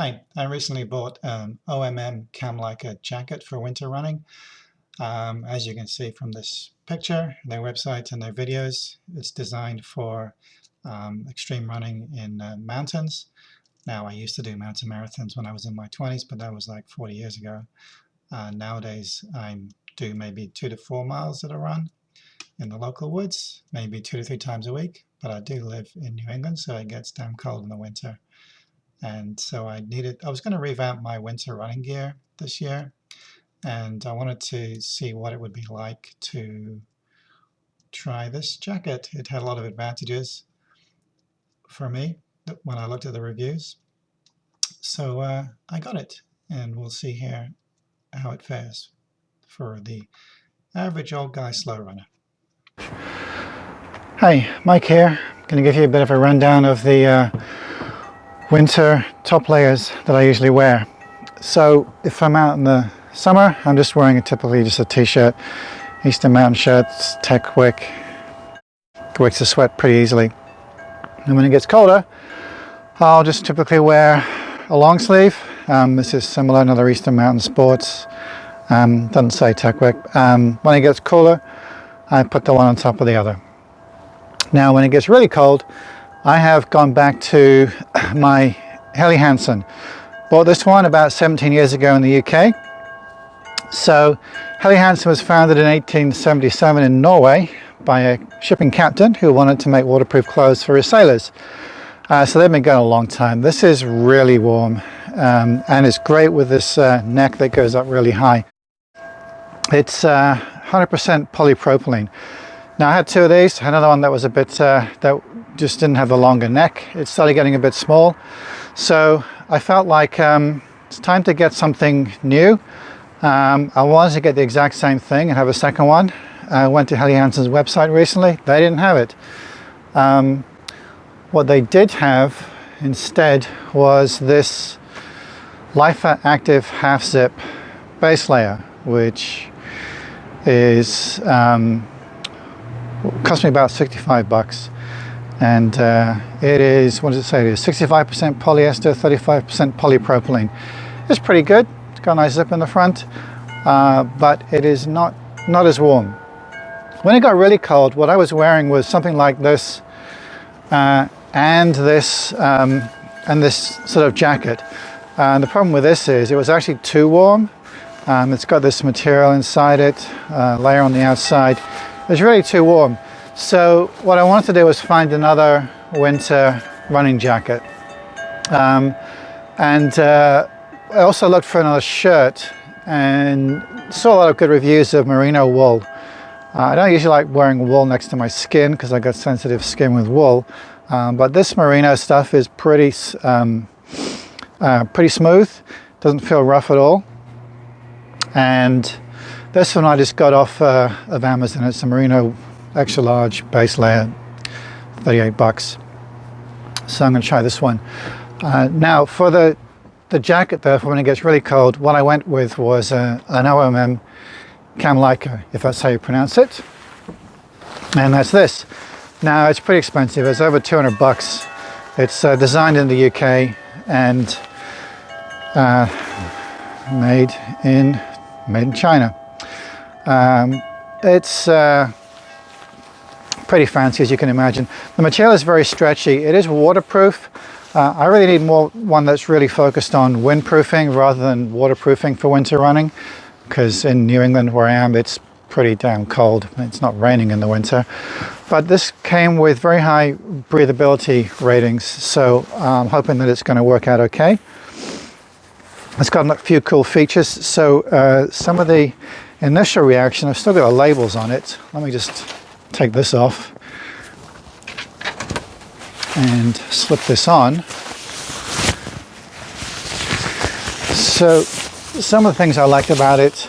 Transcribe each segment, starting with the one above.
Hi, I recently bought an OMM Kamleika jacket for winter running. As you can see from this picture, their website and their videos, it's designed for extreme running in mountains. Now, I used to do mountain marathons when I was in my 20s, but that was like 40 years ago. Nowadays, I do maybe 2 to 4 miles at a run in the local woods, maybe 2 to 3 times a week. But I do live in New England, so it gets damn cold in the winter. And so I was going to revamp my winter running gear this year, and I wanted to see what it would be like to try this jacket. It had a lot of advantages for me when I looked at the reviews. So I got it, and we'll see here how it fares for the average old guy slow runner. Hi, Mike here. I'm going to give you a bit of a rundown of the winter top layers that I usually wear. So if I'm out in the summer, I'm just wearing typically just a t-shirt, Eastern Mountain shirts, tech wick, wicks the sweat pretty easily. And when it gets colder, I'll just typically wear a long sleeve. This is similar to other Eastern Mountain sports. Doesn't say tech wick. When it gets cooler, I put the one on top of the other. Now when it gets really cold, I have gone back to my Helly Hansen. Bought this one about 17 years ago in the UK. So Helly Hansen was founded in 1877 in Norway by a shipping captain who wanted to make waterproof clothes for his sailors. So they've been going a long time. This is really warm and it's great with this neck that goes up really high. It's 100% polypropylene. Now I had two of these. I had another one that was a bit that just didn't have the longer neck. It started getting a bit small, so I felt like it's time to get something new. I wanted to get the exact same thing and have a second one. I went to Helly Hansen's website recently. They didn't have it. What they did have instead was this Lifer Active half zip base layer, which is cost me about 65 bucks. And it is, what does it say? It is 65% polyester, 35% polypropylene. It's pretty good. It's got a nice zip in the front, but it is not as warm. When it got really cold, what I was wearing was something like this and this sort of jacket. And the problem with this is it was actually too warm. It's got this material inside it, layer on the outside. It's really too warm. So what I wanted to do was find another winter running jacket. I also looked for another shirt and saw a lot of good reviews of Marino wool. I don't usually like wearing wool next to my skin because I got sensitive skin with wool, but this Marino stuff is pretty smooth, doesn't feel rough at all. And this one I just got off of Amazon. It's a Marino extra large base layer, 38 bucks. So I'm going to try this one. Now for the jacket though, for when it gets really cold, what I went with was an OMM Kamleika, if that's how you pronounce it. And that's this. Now it's pretty expensive. It's over 200 bucks. It's designed in the UK and made in China. It's pretty fancy, as you can imagine. The material is very stretchy. It is waterproof. I really need one that's really focused on windproofing rather than waterproofing for winter running, because in New England where I am, it's pretty damn cold. It's not raining in the winter. But this came with very high breathability ratings, so I'm hoping that it's going to work out okay. It's got a few cool features. So some of the initial reaction, I've still got the labels on it. Let me just take this off and slip this on. So some of the things I liked about it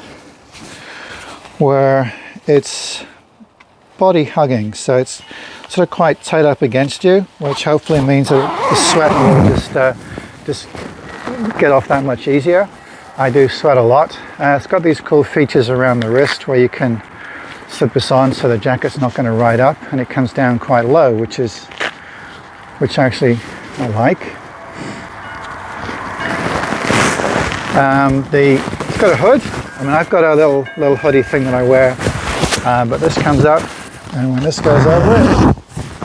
were its body hugging. So it's sort of quite tight up against you, which hopefully means that the sweat will just get off that much easier. I do sweat a lot. It's got these cool features around the wrist where you can slip this on so the jacket's not going to ride up, and it comes down quite low, which actually I like. It's got a hood. I mean, I've got a little hoodie thing that I wear, but this comes up, and when this goes over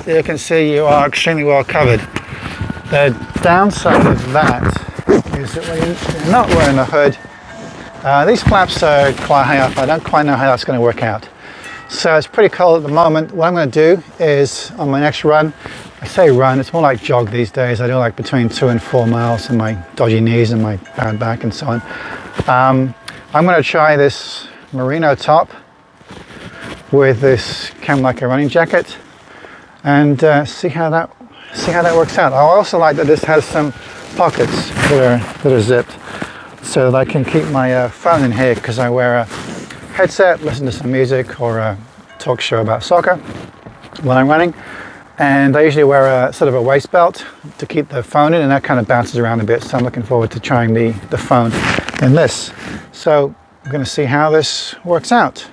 it, you can see you are extremely well covered. The downside of that is that when you're not wearing a hood, these flaps are quite high up. I don't quite know how that's going to work out. So it's pretty cold at the moment. What I'm going to do is, on my next run, I say run, it's more like jog these days. I do like between 2 and 4 miles in my dodgy knees and my bad back and so on. I'm going to try this Marino top with this Kamleika running jacket and see how that works out. I also like that this has some pockets that are zipped, so that I can keep my phone in here, because I wear a headset, listen to some music or a talk show about soccer when I'm running, and I usually wear a sort of a waist belt to keep the phone in, and that kind of bounces around a bit, so I'm looking forward to trying the phone in this. So I'm going to see how this works out.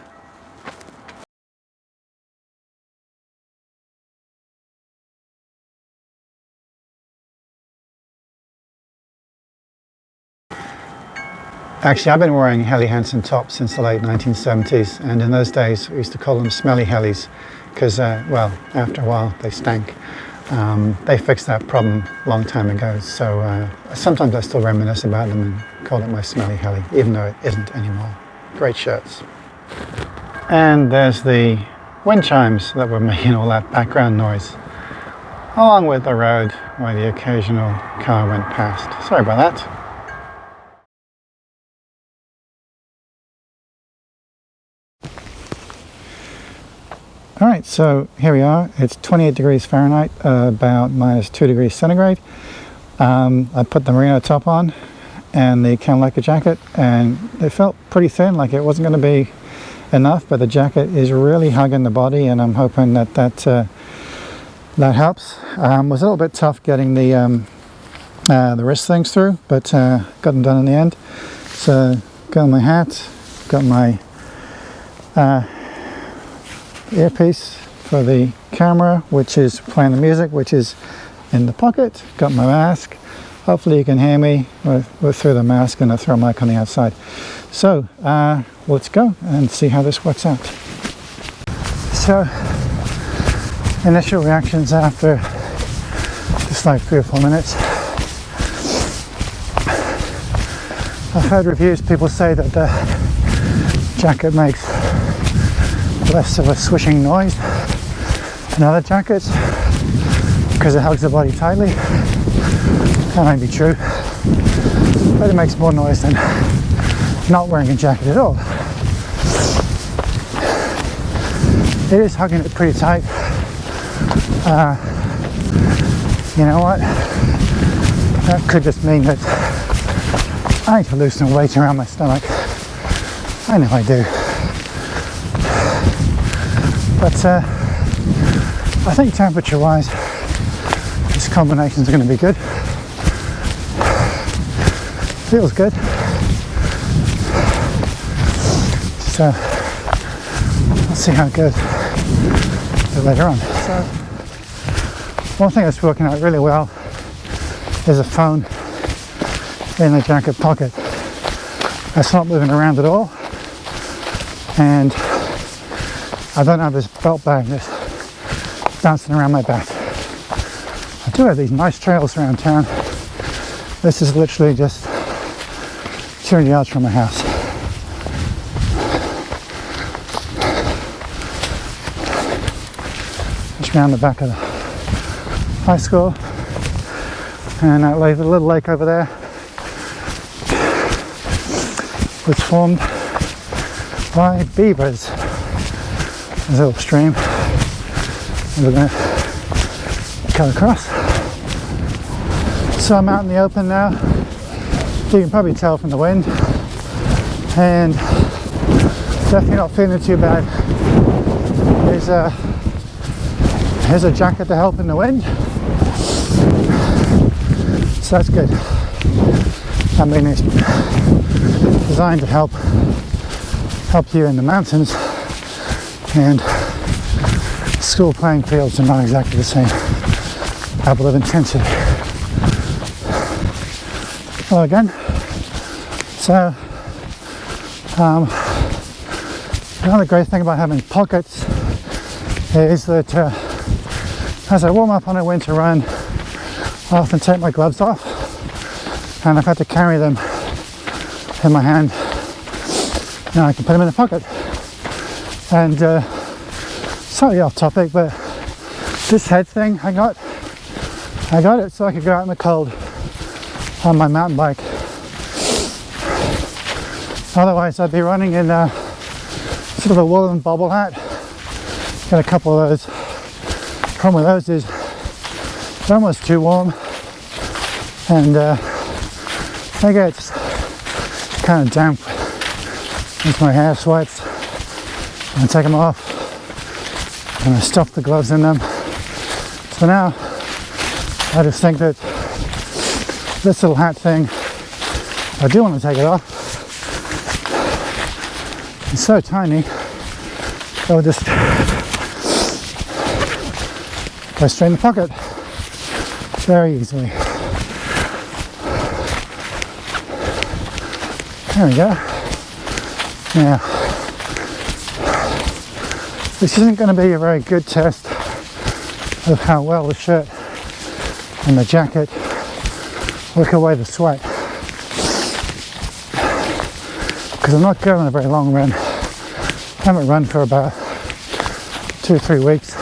Actually, I've been wearing Helly Hansen tops since the late 1970s, and in those days we used to call them smelly Hellys, because, well, after a while they stank. They fixed that problem a long time ago, so sometimes I still reminisce about them and call it my smelly Helly, even though it isn't anymore. Great shirts. And there's the wind chimes that were making all that background noise, along with the road where the occasional car went past. Sorry about that. Alright, so here we are. It's 28 degrees Fahrenheit, about -2 degrees centigrade. I put the Marino top on and the Kamleika jacket, and it felt pretty thin, like it wasn't going to be enough, but the jacket is really hugging the body, and I'm hoping that helps. It was a little bit tough getting the wrist things through, but got them done in the end. So got my hat, got my earpiece for the camera, which is playing the music, which is in the pocket. Got my mask. Hopefully you can hear me with through the mask, and a throw mic on the outside. So let's go and see how this works out. So initial reactions after just like 3 or 4 minutes. I've heard reviews, people say that the jacket makes less of a swishing noise than other jackets because it hugs the body tightly. That may be true, but it makes more noise than not wearing a jacket at all. It is hugging it pretty tight. You know what? That could just mean that I need to lose some weight around my stomach. I know I do. But I think temperature-wise, this combination is going to be good. Feels good. So let's see how it goes a bit later on. So one thing that's working out really well is a phone in the jacket pocket. That's not moving around at all, and I don't have this belt bag that's bouncing around my back. I do have these nice trails around town. This is literally just 200 yards from my house. Just around the back of the high school, and that lake, the little lake over there, was formed by beavers. There's a little stream, and we're going to cut across. So I'm out in the open now. You can probably tell from the wind, and definitely not feeling too bad. Here's a jacket to help in the wind, so that's good. I mean, it's designed to help you in the mountains, and school playing fields are not exactly the same level of intensity. Hello again. So another great thing about having pockets is that as I warm up on a winter run, I often take my gloves off, and I've had to carry them in my hand. Now I can put them in a pocket. And slightly off topic, but this head thing I got it so I could go out in the cold on my mountain bike. Otherwise I'd be running in sort of a woolen bobble hat. Got a couple of those. Problem with those is they're almost too warm, and they get kind of damp as my hair sweats. And take them off, and I stuff the gloves in them. So now I just think that this little hat thing, I do want to take it off. It's so tiny, it'll just go straight in the pocket very easily. There we go. Now, this isn't going to be a very good test of how well the shirt and the jacket work away the sweat, because I'm not going on a very long run. I haven't run for about 2 or 3 weeks. I'm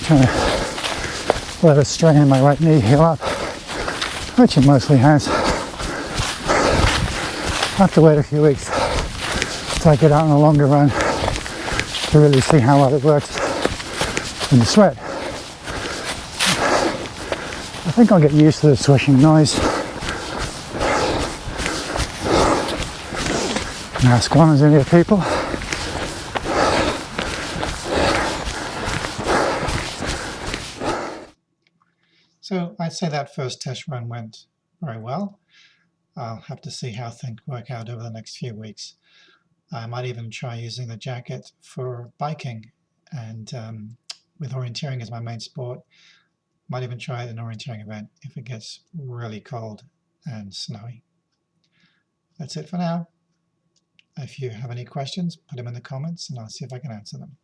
trying to let a strain in my right knee heal up, which it mostly has. I have to wait a few weeks till I get out on a longer run to really see how well it works in the sweat. I think I'll get used to the swishing noise. Ask one as any people. So I'd say that first test run went very well. I'll have to see how things work out over the next few weeks. I might even try using the jacket for biking, and with orienteering as my main sport, might even try an orienteering event if it gets really cold and snowy. That's it for now. If you have any questions, put them in the comments and I'll see if I can answer them.